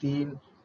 3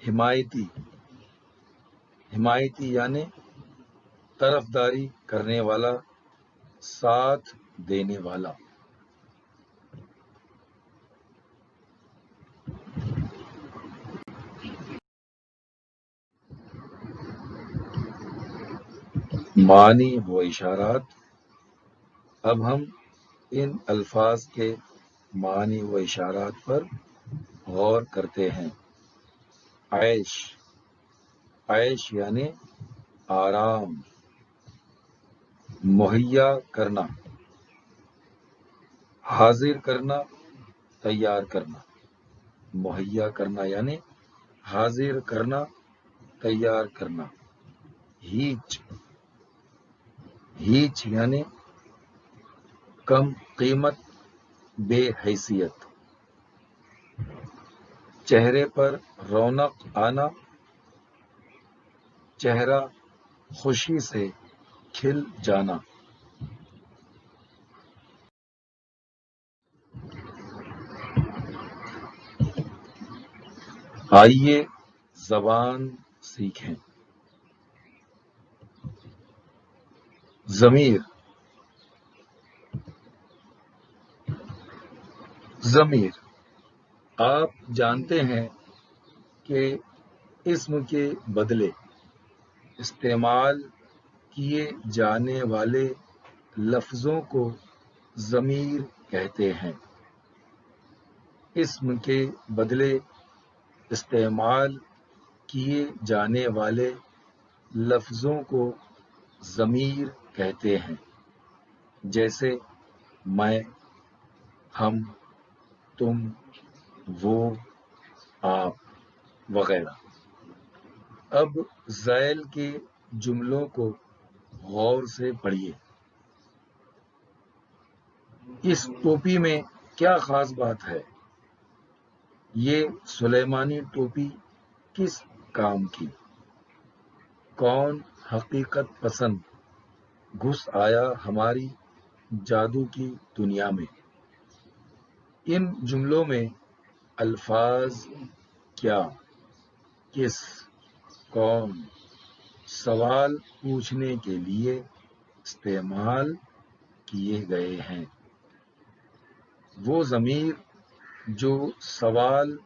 حمایتی، حمایتی یعنی طرفداری کرنے والا، ساتھ دینے والا۔ معنی و اشارات۔ اب ہم ان الفاظ کے معنی و اشارات پر غور کرتے ہیں۔ عیش، عیش یعنی آرام، مہیا کرنا، حاضر کرنا، تیار کرنا۔ مہیا کرنا یعنی حاضر کرنا، تیار کرنا۔ ہیچ، ہیچ یعنی کم قیمت، بے حیثیت۔ چہرے پر رونق آنا، چہرہ خوشی سے کھل جانا۔ آئیے زبان سیکھیں۔ ضمیر، ضمیر آپ جانتے ہیں کہ اسم کے بدلے استعمال کیے جانے والے لفظوں کو ضمیر کہتے ہیں۔ اسم کے بدلے استعمال کیے جانے والے لفظوں کو ضمیر کہتے ہیں، جیسے میں، ہم، تم، وہ، آپ وغیرہ۔ اب ذیل کے جملوں کو غور سے پڑھیے۔ اس ٹوپی میں کیا خاص بات ہے؟ یہ سلیمانی ٹوپی کس کام کی؟ کون حقیقت پسند گھس آیا ہماری جادو کی دنیا میں؟ ان جملوں میں الفاظ کیا، کس، کون سوال پوچھنے کے لیے استعمال کیے گئے ہیں۔ وہ ضمیر جو سوال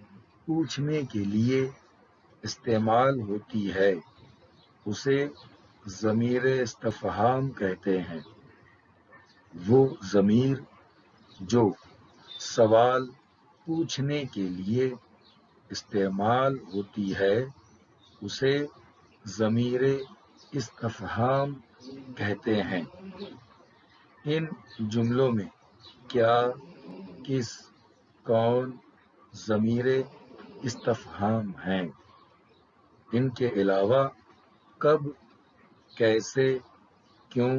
پوچھنے کے لیے استعمال ہوتی ہے اسے ضمیر استفہام کہتے ہیں۔ وہ ضمیر جو سوال پوچھنے کے لیے استعمال ہوتی ہے اسے ضمیر استفہام کہتے ہیں۔ ان جملوں میں کیا، کس، کون ضمیر استفہام ہیں۔ ان کے علاوہ کب، کیسے، کیوں،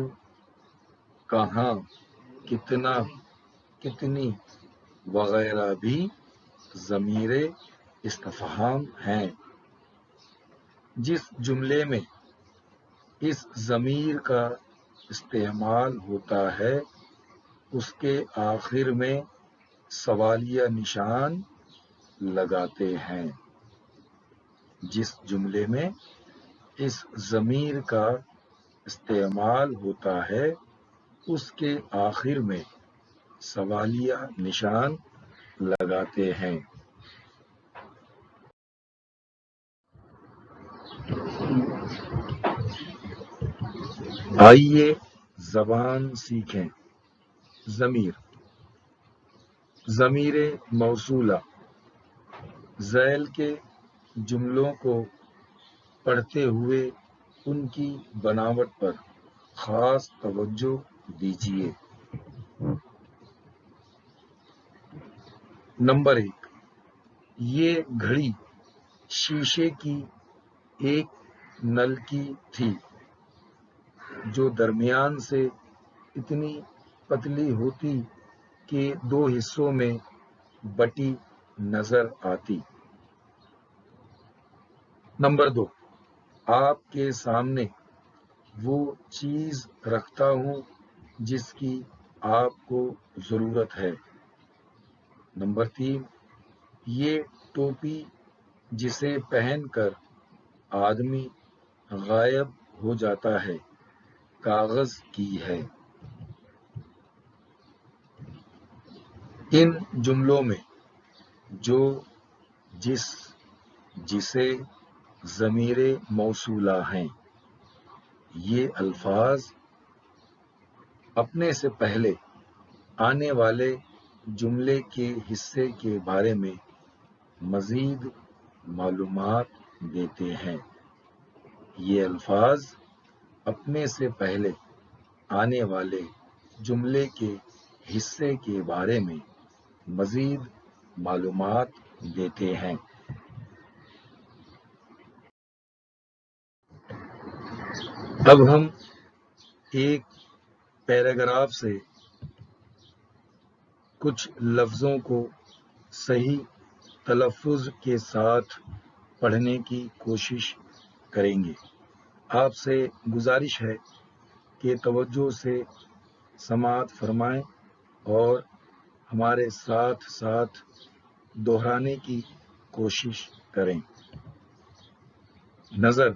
کہاں، کتنا، کتنی وغیرہ بھی ضمیر استفہام ہیں۔ جس جملے میں اس ضمیر کا استعمال ہوتا ہے اس کے آخر میں سوالیہ نشان لگاتے ہیں۔ جس جملے میں اس ضمیر کا استعمال ہوتا ہے اس کے آخر میں سوالیہ نشان لگاتے ہیں۔ آئیے زبان سیکھیں۔ ضمیر، ضمیر موصولہ ذیل کے جملوں کو پڑھتے ہوئے ان کی بناوٹ پر خاص توجہ دیجیے۔ نمبر 1، یہ گھڑی شیشے کی ایک نل کی تھی جو درمیان سے اتنی پتلی ہوتی کہ 2 حصوں میں بٹی نظر آتی۔ نمبر 2، آپ کے سامنے وہ چیز رکھتا ہوں جس کی آپ کو ضرورت ہے۔ نمبر 3، یہ ٹوپی جسے پہن کر آدمی غائب ہو جاتا ہے کاغذ کی ہے۔ ان جملوں میں جو، جس، جسے ضمیر موصولہ ہیں، یہ الفاظ اپنے سے پہلے آنے والے جملے کے حصے کے بارے میں مزید معلومات دیتے ہیں۔ یہ الفاظ اپنے سے پہلے آنے والے جملے کے حصے کے بارے میں مزید معلومات دیتے ہیں۔ اب ہم ایک پیراگراف سے کچھ لفظوں کو صحیح تلفظ کے ساتھ پڑھنے کی کوشش کریں گے۔ آپ سے گزارش ہے کہ توجہ سے سماعت فرمائیں اور ہمارے ساتھ ساتھ دہرانے کی کوشش کریں۔ نظر،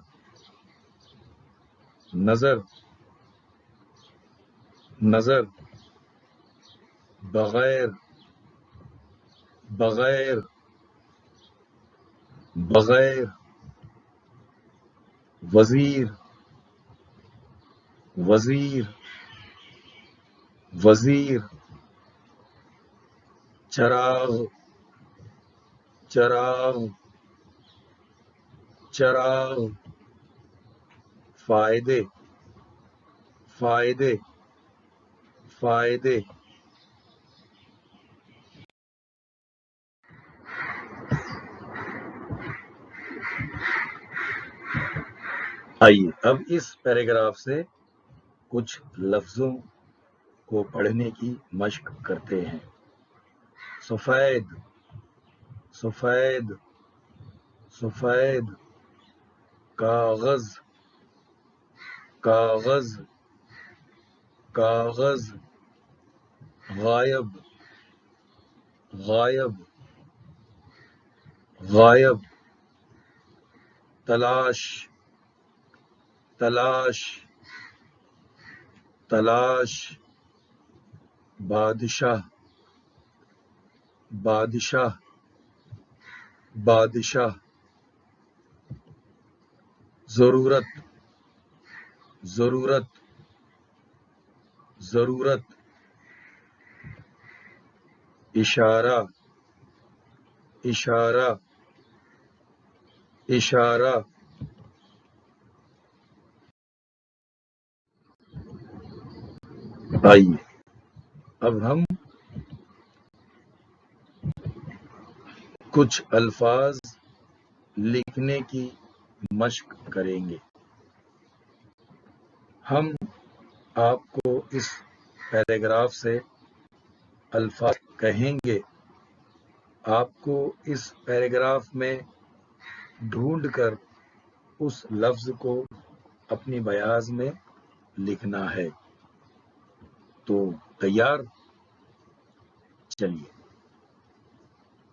نظر، نظر، بغیر، بغیر، بغیر، وزیر، وزیر، وزیر، چراغ، چراغ، چراغ، فائدے، فائدے، فائدے۔ آئیے اب اس پیراگراف سے کچھ لفظوں کو پڑھنے کی مشق کرتے ہیں۔ سفید، سفید، سفید، کاغذ، کاغذ، کاغذ، غائب، غائب، غائب، تلاش، تلاش، تلاش، بادشاہ، بادشاہ، بادشاہ، ضرورت، ضرورت، ضرورت، اشارہ، اشارہ، اشارہ۔ آئیے اب ہم کچھ الفاظ لکھنے کی مشق کریں گے۔ ہم آپ کو اس پیراگراف سے الفاظ کہیں گے۔ آپ کو اس پیراگراف میں ڈھونڈ کر اس لفظ کو اپنی بیاض میں لکھنا ہے۔ تو تیار؟ چلیے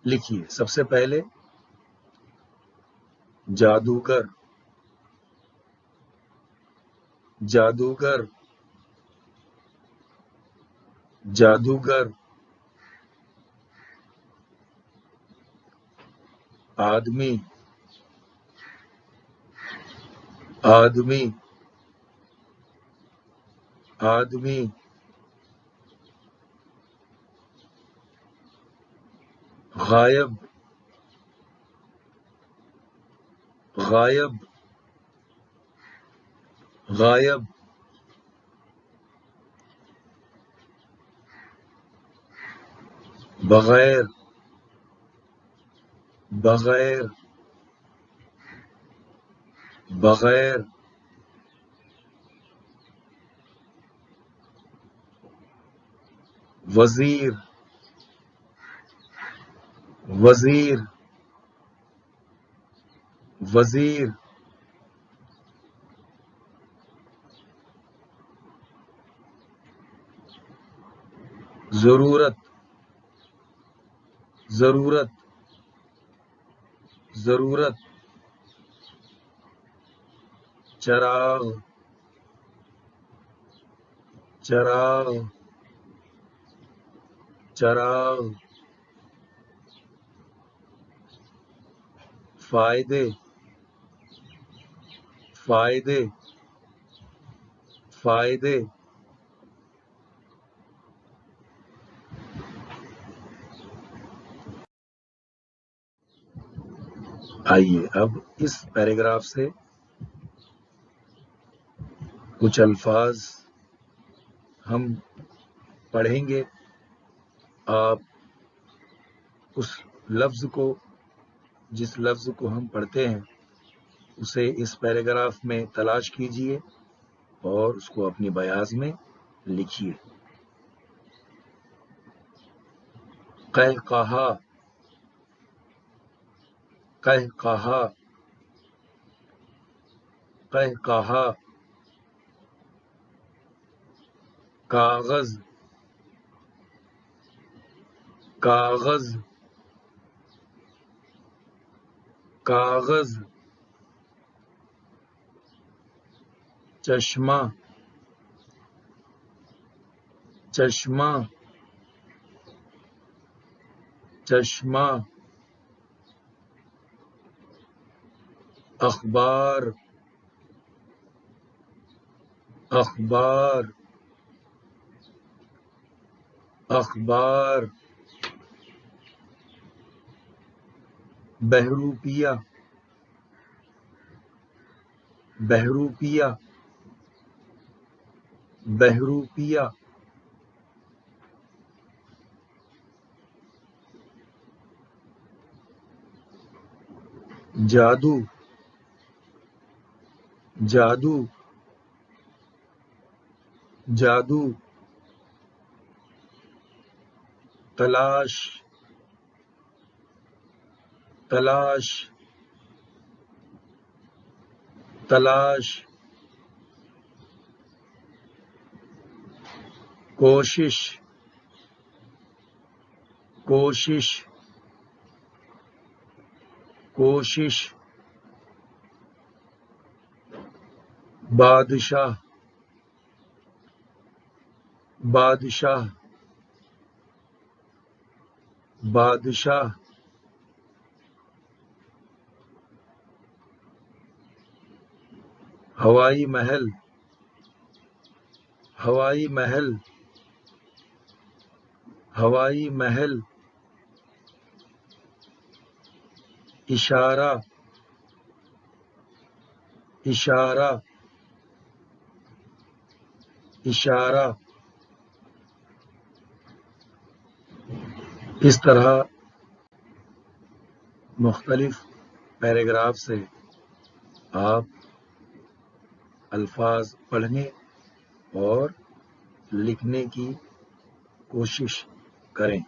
لکھیے۔ سب سے پہلے جادوگر، جادوگر، جادوگر، آدمی، آدمی، آدمی، غائب، غائب، غائب، بغیر، بغیر، بغیر، وزیر، وزیر، وزیر، ضرورت، ضرورت، ضرورت چراغ چراغ چراغ فائدے فائدے فائدے آئیے اب اس پیراگراف سے کچھ الفاظ ہم پڑھیں گے. آپ اس لفظ کو جس لفظ کو ہم پڑھتے ہیں اسے اس پیراگراف میں تلاش کیجئے اور اس کو اپنی بیاض میں لکھیے. قہقہا قہقہا قہقہا کاغذ کاغذ کاغذ چشمہ چشمہ چشمہ اخبار اخبار اخبار بہروپیہ بہروپیہ بہروپیہ جادو جادو جادو تلاش تلاش تلاش کوشش کوشش کوشش بادشاہ بادشاہ بادشاہ ہوائی محل ہوائی محل ہوائی محل اشارہ اشارہ اشارہ. اس طرح مختلف پیراگراف سے آپ الفاظ پڑھنے اور لکھنے کی کوشش کریں.